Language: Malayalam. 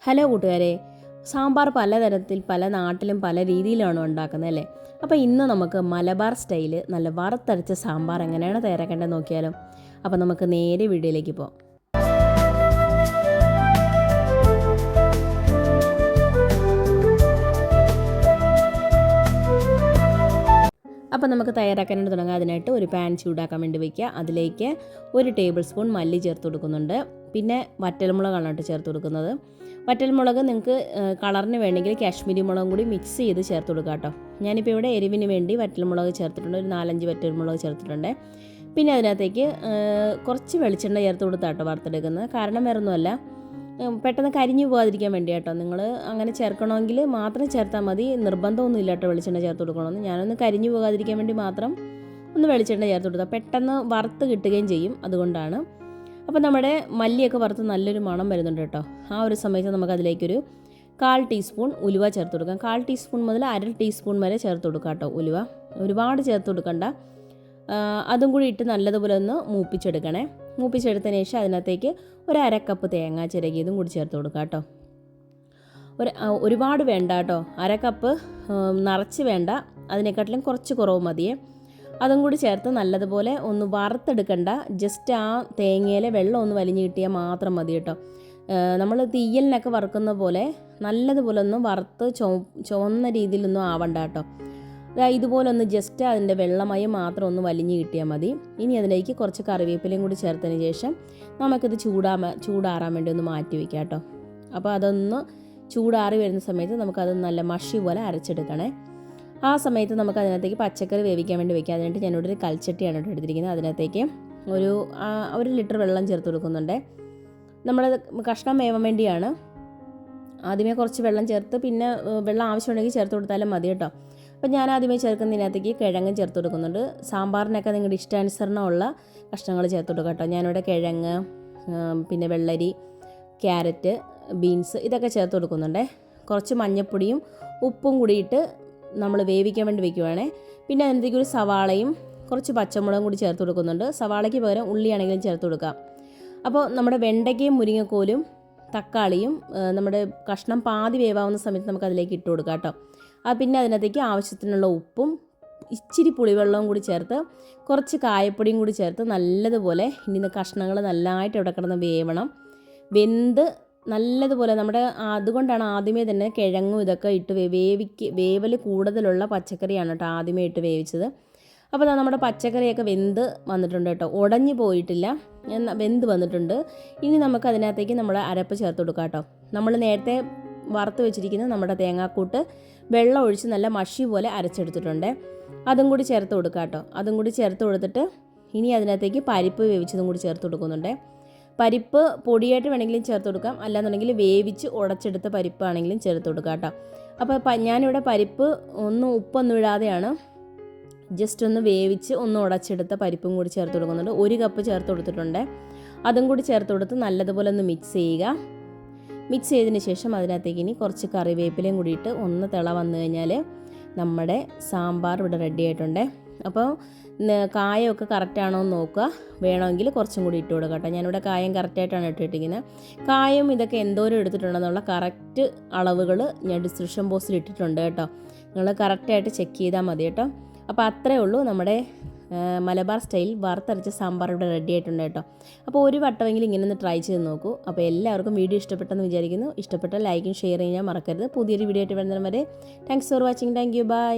ഹലോ കൂട്ടുകാരെ, സാമ്പാർ പലതരത്തിൽ പല നാട്ടിലും പല രീതിയിലാണ് ഉണ്ടാക്കുന്നത് അല്ലേ. അപ്പോൾ ഇന്ന് നമുക്ക് മലബാർ സ്റ്റൈല് നല്ല വറുത്തരച്ച സാമ്പാർ എങ്ങനെയാണ് തയ്യാറാക്കേണ്ടത് നോക്കിയാലോ. അപ്പോൾ നമുക്ക് നേരെ വീഡിയോയിലേക്ക് പോകാം. അപ്പോൾ നമുക്ക് തയ്യാറാക്കാനായിട്ട് തുടങ്ങാം. അതിനായിട്ട് ഒരു പാൻ ചൂടാക്കാൻ വേണ്ടി വയ്ക്കുക. അതിലേക്ക് 1 ടേബിൾ സ്പൂൺ മല്ലി ചേർത്ത് കൊടുക്കുന്നുണ്ട്. പിന്നെ വറ്റൽമുളകാണ് കേട്ടോ ചേർത്ത് കൊടുക്കുന്നത്. വറ്റൽമുളക് നിങ്ങൾക്ക് കളറിന് വേണമെങ്കിൽ കാശ്മീരി മുളകും കൂടി മിക്സ് ചെയ്ത് ചേർത്ത് കൊടുക്കുക കേട്ടോ. ഞാനിപ്പോൾ ഇവിടെ എരിവിന് വേണ്ടി വറ്റൽമുളക് ചേർത്തിട്ടുണ്ട്, ഒരു 4-5 വറ്റൽമുളക് ചേർത്തിട്ടുണ്ട്. പിന്നെ അതിനകത്തേക്ക് കുറച്ച് വെളിച്ചെണ്ണ ചേർത്ത് കൊടുത്താട്ടോ വറുത്തെടുക്കുന്നത്. കാരണം വേറൊന്നുമല്ല, പെട്ടെന്ന് കരിഞ്ഞു പോകാതിരിക്കാൻ വേണ്ടി കേട്ടോ. നിങ്ങൾ അങ്ങനെ ചേർക്കണമെങ്കിൽ മാത്രം ചേർത്താൽ മതി, നിർബന്ധമൊന്നും ഇല്ല കേട്ടോ വെളിച്ചെണ്ണ ചേർത്ത് കൊടുക്കണമെന്ന്. ഞാനൊന്ന് കരിഞ്ഞു പോകാതിരിക്കാൻ വേണ്ടി മാത്രം ഒന്ന് വെളിച്ചെണ്ണ ചേർത്ത് കൊടുത്താൽ പെട്ടെന്ന് വറുത്ത് കിട്ടുകയും ചെയ്യും, അതുകൊണ്ടാണ്. അപ്പോൾ നമ്മുടെ മല്ലിയൊക്കെ വറുത്ത് നല്ലൊരു മണം വരുന്നുണ്ട് കേട്ടോ. ആ ഒരു സമയത്ത് നമുക്കതിലേക്കൊരു 1/4 ടീസ്പൂൺ ഉലുവ ചേർത്ത് കൊടുക്കാം. 1/4 ടീസ്പൂൺ മുതൽ 1/2 ടീസ്പൂൺ വരെ ചേർത്ത് കൊടുക്കാം കേട്ടോ. ഉലുവ ഒരുപാട് ചേർത്ത് കൊടുക്കണ്ട. അതും കൂടി ഇട്ട് നല്ലതുപോലെ ഒന്ന് മൂപ്പിച്ചെടുക്കണേ. മൂപ്പിച്ചെടുത്തതിന് ശേഷം അതിനകത്തേക്ക് 1/2 കപ്പ് തേങ്ങ ചിരകിയതും കൂടി ചേർത്ത് കൊടുക്കാം കേട്ടോ. ഒരുപാട് വേണ്ട കേട്ടോ, 1/2 കപ്പ് നിറച്ച് വേണ്ട, അതിനെക്കാട്ടിലും കുറച്ച് കുറവ് മതിയേ. അതും കൂടി ചേർത്ത് നല്ലതുപോലെ ഒന്ന് വറുത്തെടുക്കണ്ട. ജസ്റ്റ് ആ തേങ്ങയിലെ വെള്ളം ഒന്ന് വലിഞ്ഞ് കിട്ടിയാൽ മാത്രം മതി കേട്ടോ. നമ്മൾ തീയലിനൊക്കെ വറുക്കുന്ന പോലെ നല്ലതുപോലെ ഒന്ന് വറുത്ത് ചുവന്ന രീതിയിലൊന്നും ആവണ്ട കേട്ടോ. ഇതുപോലെ ഒന്ന് ജസ്റ്റ് അതിൻ്റെ വെള്ളമയം മാത്രം ഒന്ന് വലിഞ്ഞ് കിട്ടിയാൽ മതി. ഇനി അതിലേക്ക് കുറച്ച് കറിവേപ്പിലയും കൂടി ചേർത്തതിന് ശേഷം നമുക്കിത് ചൂടാറാൻ വേണ്ടി ഒന്ന് മാറ്റി വയ്ക്കാം കേട്ടോ. അപ്പോൾ അതൊന്ന് ചൂടാറി വരുന്ന സമയത്ത് നമുക്കത് നല്ല മഷി പോലെ അരച്ചെടുക്കണേ. ആ സമയത്ത് നമുക്ക് അതിനകത്തേക്ക് പച്ചക്കറി വേവിക്കാൻ വേണ്ടി വയ്ക്കാം. അതിനായിട്ട് ഞാനിവിടെ ഒരു കൽച്ചട്ടിയാണ് എടുത്തിരിക്കുന്നത്. അതിനകത്തേക്ക് ഒരു 1 ലിറ്റർ വെള്ളം ചേർത്ത് കൊടുക്കുന്നുണ്ട്. നമ്മൾ കഷ്ണം വേവാൻ വേണ്ടിയാണ്. ആദ്യമേ കുറച്ച് വെള്ളം ചേർത്ത് പിന്നെ വെള്ളം ആവശ്യമുണ്ടെങ്കിൽ ചേർത്ത് കൊടുത്താലും മതി കേട്ടോ. അപ്പോൾ ഞാൻ ആദ്യമേ ചേർക്കുന്നതിനകത്തേക്ക് കിഴങ്ങ് ചേർത്ത് കൊടുക്കുന്നുണ്ട്. സാമ്പാറിനൊക്കെ നിങ്ങളുടെ ഇഷ്ടാനുസരണമുള്ള കഷ്ണങ്ങൾ ചേർത്ത് കൊടുക്കുക കേട്ടോ. ഞാനിവിടെ കിഴങ്ങ്, പിന്നെ വെള്ളരി, ക്യാരറ്റ്, ബീൻസ് ഇതൊക്കെ ചേർത്ത് കൊടുക്കുന്നുണ്ട്. കുറച്ച് മഞ്ഞൾപ്പൊടിയും ഉപ്പും കൂടിയിട്ട് നമ്മൾ വേവിക്കാൻ വേണ്ടി വയ്ക്കുവാണേ. പിന്നെ അതിനകത്തേക്ക് ഒരു സവാളയും കുറച്ച് പച്ചമുളകും കൂടി ചേർത്ത് കൊടുക്കുന്നുണ്ട്. സവാളയ്ക്ക് പകരം ഉള്ളിയാണെങ്കിലും ചേർത്ത് കൊടുക്കാം. അപ്പോൾ നമ്മുടെ വെണ്ടയ്ക്കയും മുരിങ്ങക്കോലും തക്കാളിയും നമ്മുടെ കഷ്ണം പാതി വേവാവുന്ന സമയത്ത് നമുക്ക് അതിലേക്ക് ഇട്ട് കൊടുക്കാം കേട്ടോ. പിന്നെ അതിനകത്തേക്ക് ആവശ്യത്തിനുള്ള ഉപ്പും ഇച്ചിരി പുളിവെള്ളവും കൂടി ചേർത്ത് കുറച്ച് കായപ്പൊടിയും കൂടി ചേർത്ത് നല്ലതുപോലെ ഇനി കഷ്ണങ്ങൾ നല്ലതായിട്ട് ഇവിടെ കിടന്ന് വേവണം. വെന്ത് നല്ലതുപോലെ അതുകൊണ്ടാണ് ആദ്യമേ തന്നെ കിഴങ്ങും ഇതൊക്കെ ഇട്ട് വേവൽ കൂടുതലുള്ള പച്ചക്കറിയാണ് കേട്ടോ ആദ്യമേ ഇട്ട് വേവിച്ചത്. അപ്പോൾ നമ്മുടെ പച്ചക്കറിയൊക്കെ വെന്ത് വന്നിട്ടുണ്ട് കേട്ടോ, ഉടഞ്ഞു പോയിട്ടില്ല, വെന്ത് വന്നിട്ടുണ്ട്. ഇനി നമുക്ക് അതിനകത്തേക്ക് നമ്മുടെ അരപ്പ് ചേർത്ത് കൊടുക്കാം കേട്ടോ. നമ്മൾ നേരത്തെ വറുത്ത് വെച്ചിരിക്കുന്ന നമ്മുടെ തേങ്ങാക്കൂട്ട് വെള്ളം ഒഴിച്ച് നല്ല മഷി പോലെ അരച്ചെടുത്തിട്ടുണ്ട്. അതും കൂടി ചേർത്ത് കൊടുക്കാം കേട്ടോ. അതും കൂടി ചേർത്ത് കൊടുത്തിട്ട് ഇനി അതിനകത്തേക്ക് പരിപ്പ് വേവിച്ചതും കൂടി ചേർത്ത് കൊടുക്കുന്നുണ്ട്. പരിപ്പ് പൊടിയായിട്ട് വേണമെങ്കിലും ചേർത്ത് കൊടുക്കാം, അല്ലാന്നുണ്ടെങ്കിൽ വേവിച്ച് ഉടച്ചെടുത്ത പരിപ്പാണെങ്കിലും ചേർത്ത് കൊടുക്കാം കേട്ടോ. അപ്പോൾ ഞാനിവിടെ പരിപ്പ് ഉപ്പൊന്നും ഇടാതെയാണ് ജസ്റ്റ് ഒന്ന് വേവിച്ച് ഉടച്ചെടുത്ത പരിപ്പും കൂടി ചേർത്ത് കൊടുക്കുന്നുണ്ട്. 1 കപ്പ് ചേർത്ത് കൊടുത്തിട്ടുണ്ട്. അതും കൂടി ചേർത്ത് കൊടുത്ത് നല്ലതുപോലെ ഒന്ന് മിക്സ് ചെയ്യുക. മിക്സ് ചെയ്തതിന് ശേഷം അതിനകത്തേക്ക് ഇനി കുറച്ച് കറിവേപ്പിലയും കൂടിയിട്ട് ഒന്ന് തിള വന്നു കഴിഞ്ഞാൽ നമ്മുടെ സാമ്പാർ ഇവിടെ റെഡി ആയിട്ടുണ്ട്. അപ്പോൾ കായമൊക്കെ കറക്റ്റാണോ എന്ന് നോക്കുക, വേണമെങ്കിൽ കുറച്ചും കൂടി ഇട്ട് കൊടുക്കുക കേട്ടോ. ഞാനിവിടെ കായം കറക്റ്റായിട്ടാണ് ഇട്ടിരിക്കുന്നത്. കായം ഇതൊക്കെ എന്തോരം എടുത്തിട്ടുണ്ടെന്നുള്ള കറക്റ്റ് അളവുകൾ ഞാൻ ഡിസ്ക്രിപ്ഷൻ ബോക്സിൽ ഇട്ടിട്ടുണ്ട് കേട്ടോ. നിങ്ങൾ കറക്റ്റായിട്ട് ചെക്ക് ചെയ്താൽ മതി കേട്ടോ. അപ്പോൾ അത്രയേ ഉള്ളൂ, നമ്മുടെ മലബാർ സ്റ്റൈൽ വറുത്തരച്ച സാമ്പാർ ഇവിടെ റെഡി ആയിട്ടുണ്ട് കേട്ടോ. അപ്പോൾ ഒരു വട്ടമെങ്കിലും ഇങ്ങനെ ഒന്ന് ട്രൈ ചെയ്ത് നോക്കൂ. അപ്പോൾ എല്ലാവർക്കും വീഡിയോ ഇഷ്ടപ്പെട്ടെന്ന് വിചാരിക്കുന്നു. ഇഷ്ടപ്പെട്ട ലൈക്കും ഷെയർ ചെയ്യാൻ മറക്കരുത്. പുതിയൊരു വീഡിയോ ആയിട്ട് വരുന്നവരെ thanks for watching. Thank you. By.